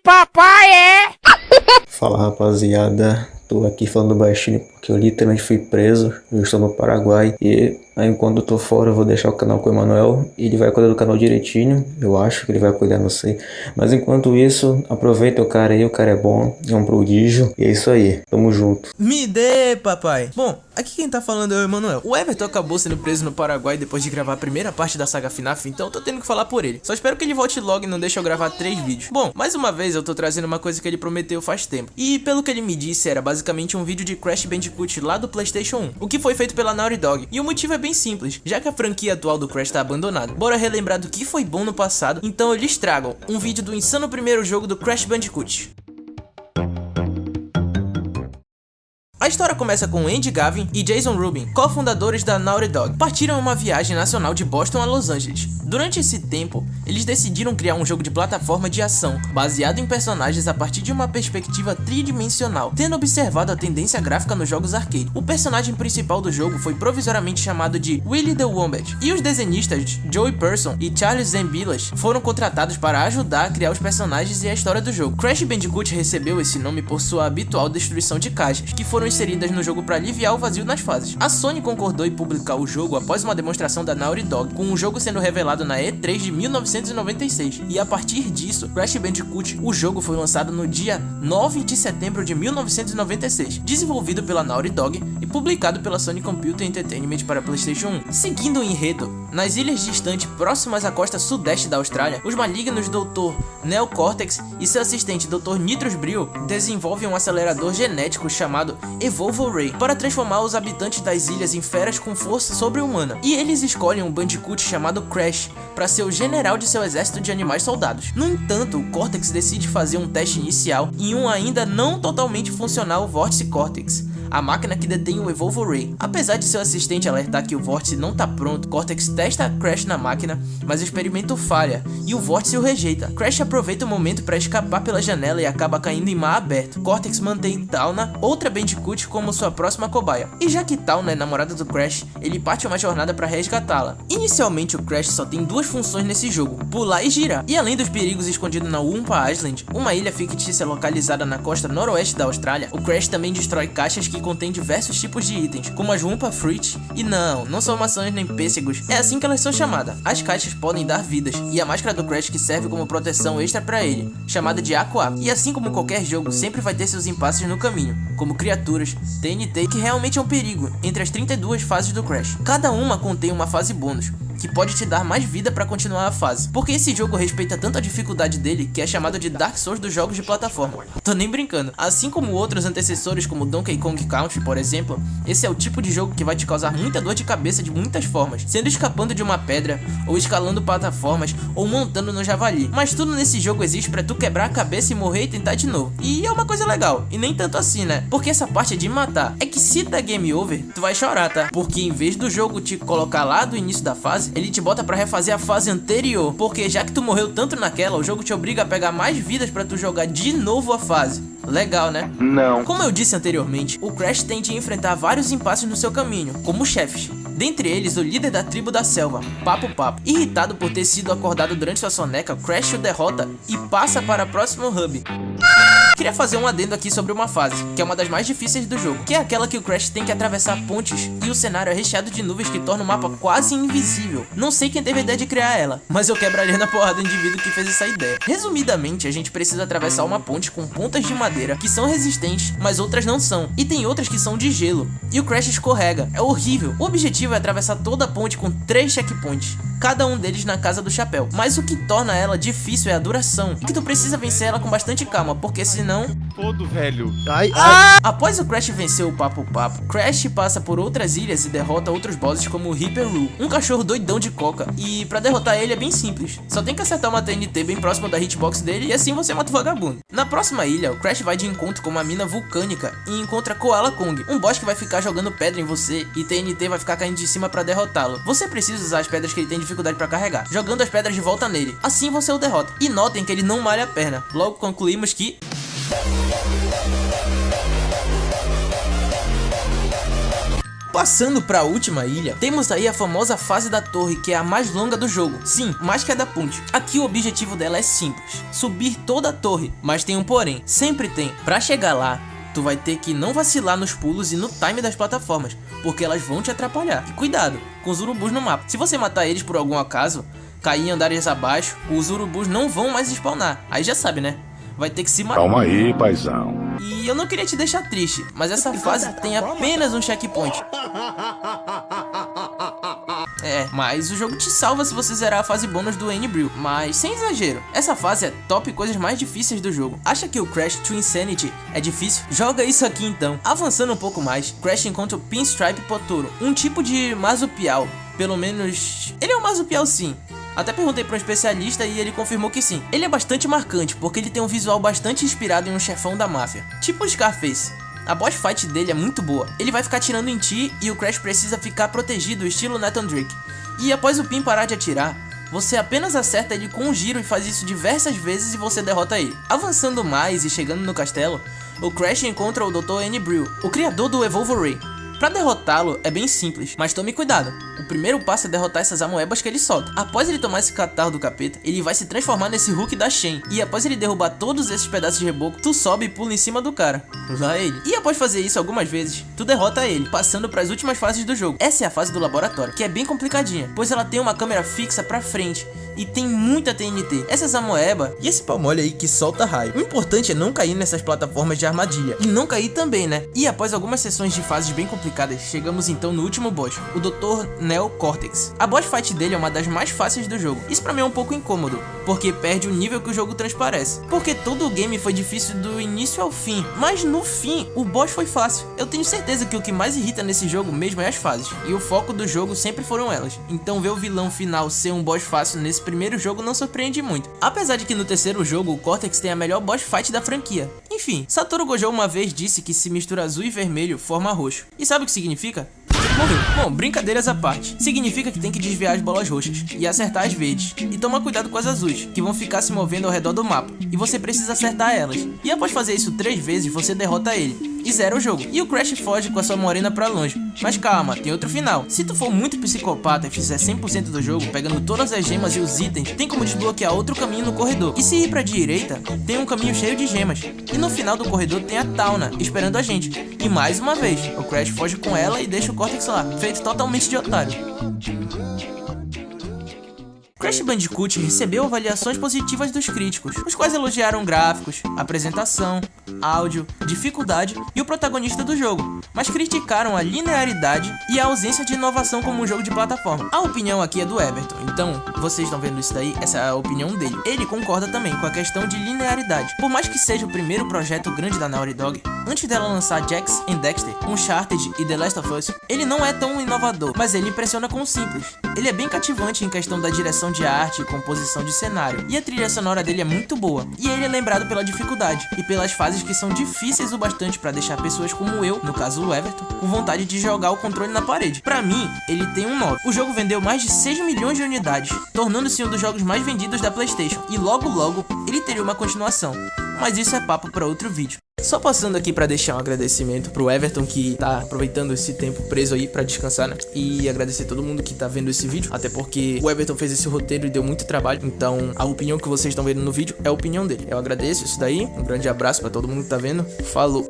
papai, é? Fala, rapaziada, tô aqui falando baixinho porque eu literalmente fui preso. Eu estou no Paraguai e aí, enquanto eu tô fora eu vou deixar o canal com o Emanuel. Ele vai cuidar do canal direitinho, eu acho que ele vai cuidar, não sei. Mas enquanto isso, aproveita o cara aí, o cara é bom, é um prodígio. E é isso aí, tamo junto. Me dê, papai. Bom, aqui quem tá falando é o Emanuel. O Everton acabou sendo preso no Paraguai depois de gravar a primeira parte da saga FNAF, então eu tô tendo que falar por ele. Só espero que ele volte logo e não deixe eu gravar 3 vídeos. Bom, mais uma vez eu tô trazendo uma coisa que ele prometeu faz tempo. E pelo que ele me disse, era basicamente um vídeo de Crash Bandicoot lá do PlayStation 1, o que foi feito pela Naughty Dog. E o motivo é bem simples, já que a franquia atual do Crash tá abandonada. Bora relembrar do que foi bom no passado, então eu lhes trago um vídeo do insano primeiro jogo do Crash Bandicoot. A história começa com Andy Gavin e Jason Rubin, cofundadores da Naughty Dog, partiram em uma viagem nacional de Boston a Los Angeles. Durante esse tempo, eles decidiram criar um jogo de plataforma de ação, baseado em personagens a partir de uma perspectiva tridimensional, tendo observado a tendência gráfica nos jogos arcade. O personagem principal do jogo foi provisoriamente chamado de Willy the Wombat, e os desenhistas Joey Person e Charles Zambilas foram contratados para ajudar a criar os personagens e a história do jogo. Crash Bandicoot recebeu esse nome por sua habitual destruição de caixas, que foram inseridas no jogo para aliviar o vazio nas fases. A Sony concordou em publicar o jogo após uma demonstração da Naughty Dog, com o jogo sendo revelado na E3 de 1996, e a partir disso, Crash Bandicoot, o jogo foi lançado no dia 9 de setembro de 1996, desenvolvido pela Naughty Dog e publicado pela Sony Computer Entertainment para PlayStation 1. Seguindo o enredo, nas ilhas distantes próximas à costa sudeste da Austrália, os malignos Dr. Neo Cortex e seu assistente Dr. Nitrous Brio desenvolvem um acelerador genético chamado Evolvo Ray para transformar os habitantes das ilhas em feras com força sobre-humana, e eles escolhem um Bandicoot chamado Crash para ser o general de seu exército de animais soldados. No entanto, o Cortex decide fazer um teste inicial em um ainda não totalmente funcional Vórtice Cortex, a máquina que detém o Evolvo Ray. Apesar de seu assistente alertar que o vórtice não tá pronto, Cortex testa Crash na máquina, mas o experimento falha e o vórtice o rejeita. Crash aproveita o momento para escapar pela janela e acaba caindo em mar aberto. Cortex mantém Tawna, outra Bandicoot, como sua próxima cobaia. E já que Tawna é namorada do Crash, ele parte uma jornada para resgatá-la. Inicialmente o Crash só tem duas funções nesse jogo, pular e girar. E além dos perigos escondidos na Wumpa Island, uma ilha fictícia localizada na costa noroeste da Austrália, o Crash também destrói caixas que contém diversos tipos de itens, como as Wumpa Fruit, e não são maçãs nem pêssegos, é assim que elas são chamadas. As caixas podem dar vidas, e a máscara do Crash que serve como proteção extra pra ele, chamada de Aqua. E assim como qualquer jogo, sempre vai ter seus impasses no caminho, como criaturas, TNT, que realmente é um perigo, entre as 32 fases do Crash. Cada uma contém uma fase bônus, que pode te dar mais vida para continuar a fase, porque esse jogo respeita tanto a dificuldade dele que é chamado de Dark Souls dos jogos de plataforma. Tô nem brincando. Assim como outros antecessores como Donkey Kong Country, por exemplo, esse é o tipo de jogo que vai te causar muita dor de cabeça de muitas formas, sendo escapando de uma pedra, ou escalando plataformas, ou montando no javali. Mas tudo nesse jogo existe pra tu quebrar a cabeça e morrer e tentar de novo. E é uma coisa legal, e nem tanto assim, né? Porque essa parte é de matar. É que se dá game over, tu vai chorar, tá? Porque em vez do jogo te colocar lá do início da fase, ele te bota pra refazer a fase anterior, porque já que tu morreu tanto naquela, o jogo te obriga a pegar mais vidas pra tu jogar de novo a fase. Legal, né? Não. Como eu disse anteriormente, o Crash tem de enfrentar vários impasses no seu caminho, como chefes. Dentre eles, o líder da tribo da selva, Papo Papo. Irritado por ter sido acordado durante sua soneca, Crash o derrota e passa para o próximo hub. Queria fazer um adendo aqui sobre uma fase, que é uma das mais difíceis do jogo, que é aquela que o Crash tem que atravessar pontes e o cenário é recheado de nuvens que torna o mapa quase invisível. Não sei quem teve a ideia de criar ela, mas eu quebraria na porrada o indivíduo que fez essa ideia. Resumidamente, a gente precisa atravessar uma ponte com pontas de madeira que são resistentes, mas outras não são, e tem outras que são de gelo, e o Crash escorrega. É horrível. O objetivo é atravessar toda a ponte com 3 checkpoints, cada um deles na Casa do Chapéu, mas o que torna ela difícil é a duração, e que tu precisa vencer ela com bastante calma, porque senão... Todo velho. Após o Crash vencer o Papo Papo, Crash passa por outras ilhas e derrota outros bosses como o Reaper Roo, um cachorro doidão de coca, e pra derrotar ele é bem simples, só tem que acertar uma TNT bem próxima da hitbox dele e assim você mata o vagabundo. Na próxima ilha, o Crash vai de encontro com uma mina vulcânica e encontra Koala Kong, um boss que vai ficar jogando pedra em você e TNT vai ficar caindo de cima pra derrotá-lo. Você precisa usar as pedras que ele tem dificuldade pra carregar, jogando as pedras de volta nele, assim você o derrota. E notem que ele não malha a perna. Logo concluímos que... Passando pra última ilha, temos aí a famosa fase da torre, que é a mais longa do jogo. Sim, mais que a da Punch. Aqui o objetivo dela é simples, subir toda a torre, mas tem um porém, sempre tem. Pra chegar lá, tu vai ter que não vacilar nos pulos e no time das plataformas, porque elas vão te atrapalhar. E cuidado com os urubus no mapa. Se você matar eles por algum acaso, cair em andares abaixo, os urubus não vão mais spawnar. Aí já sabe, né? Vai ter que se matar. Calma aí, paizão. E eu não queria te deixar triste, mas essa fase tem apenas um checkpoint. Mas o jogo te salva se você zerar a fase bônus do N-Brill. Mas sem exagero, essa fase é top coisas mais difíceis do jogo. Acha que o Crash to Insanity é difícil? Joga isso aqui então. Avançando um pouco mais, Crash encontra o Pinstripe Potoro, um tipo de marsupial. Pelo menos, ele é um marsupial sim. Até perguntei para um especialista e ele confirmou que sim. Ele é bastante marcante, porque ele tem um visual bastante inspirado em um chefão da máfia, tipo o Scarface. A boss fight dele é muito boa. Ele vai ficar atirando em ti e o Crash precisa ficar protegido, estilo Nathan Drake. E após o Pin parar de atirar, você apenas acerta ele com um giro e faz isso diversas vezes e você derrota ele. Avançando mais e chegando no castelo, o Crash encontra o Dr. N-Brill, o criador do Evolve Ray. Pra derrotá-lo é bem simples, mas tome cuidado. O primeiro passo é derrotar essas amoebas que ele solta. Após ele tomar esse catarro do capeta, ele vai se transformar nesse Hulk da Shen. E após ele derrubar todos esses pedaços de reboco, tu sobe e pula em cima do cara. Lá ele. E após fazer isso algumas vezes, tu derrota ele, passando para as últimas fases do jogo. Essa é a fase do laboratório, que é bem complicadinha, pois ela tem uma câmera fixa pra frente e tem muita TNT. Essas amoeba e esse palmole aí que solta raio. O importante é não cair nessas plataformas de armadilha. E não cair também, né? E após algumas sessões de fases bem complicadas, chegamos então no último boss, o Dr. Neo Cortex. A boss fight dele é uma das mais fáceis do jogo. Isso pra mim é um pouco incômodo, porque perde o nível que o jogo transparece. Porque todo o game foi difícil do início ao fim, mas no fim, o boss foi fácil. Eu tenho certeza que o que mais irrita nesse jogo mesmo é as fases, e o foco do jogo sempre foram elas. Então ver o vilão final ser um boss fácil nesse primeiro jogo não surpreende muito. Apesar de que no terceiro jogo o Cortex tem a melhor boss fight da franquia. Enfim, Satoru Gojo uma vez disse que se mistura azul e vermelho forma roxo. E sabe o que significa? Morreu. Bom, brincadeiras à parte. Significa que tem que desviar as bolas roxas e acertar as verdes. E tomar cuidado com as azuis, que vão ficar se movendo ao redor do mapa. E você precisa acertar elas. E após fazer isso 3 vezes, você derrota ele e zera o jogo. E o Crash foge com a sua morena pra longe. Mas calma, tem outro final. Se tu for muito psicopata e fizer 100% do jogo, pegando todas as gemas e os itens, tem como desbloquear outro caminho no corredor. E se ir pra direita, tem um caminho cheio de gemas. E no final do corredor tem a Tauna, esperando a gente. E mais uma vez, o Crash foge com ela e deixa o Cortex lá, feito totalmente de otário. Crash Bandicoot recebeu avaliações positivas dos críticos, os quais elogiaram gráficos, apresentação, áudio, dificuldade e o protagonista do jogo, mas criticaram a linearidade e a ausência de inovação como um jogo de plataforma. A opinião aqui é do Everton, então vocês estão vendo isso daí, essa é a opinião dele. Ele concorda também com a questão de linearidade. Por mais que seja o primeiro projeto grande da Naughty Dog, antes dela lançar Jax and Dexter, Uncharted e The Last of Us, ele não é tão inovador, mas ele impressiona com o simples. Ele é bem cativante em questão da direção de arte e composição de cenário, e a trilha sonora dele é muito boa, e ele é lembrado pela dificuldade e pelas fases que são difíceis o bastante para deixar pessoas como eu, no caso o Everton, com vontade de jogar o controle na parede. Pra mim, ele tem um 9. O jogo vendeu mais de 6 milhões de unidades, tornando-se um dos jogos mais vendidos da PlayStation, e logo logo ele teria uma continuação, mas isso é papo para outro vídeo. Só passando aqui pra deixar um agradecimento pro Everton, que tá aproveitando esse tempo preso aí pra descansar, né? E agradecer todo mundo que tá vendo esse vídeo, até porque o Everton fez esse roteiro e deu muito trabalho, então a opinião que vocês estão vendo no vídeo é a opinião dele. Eu agradeço isso daí, um grande abraço pra todo mundo que tá vendo, falou!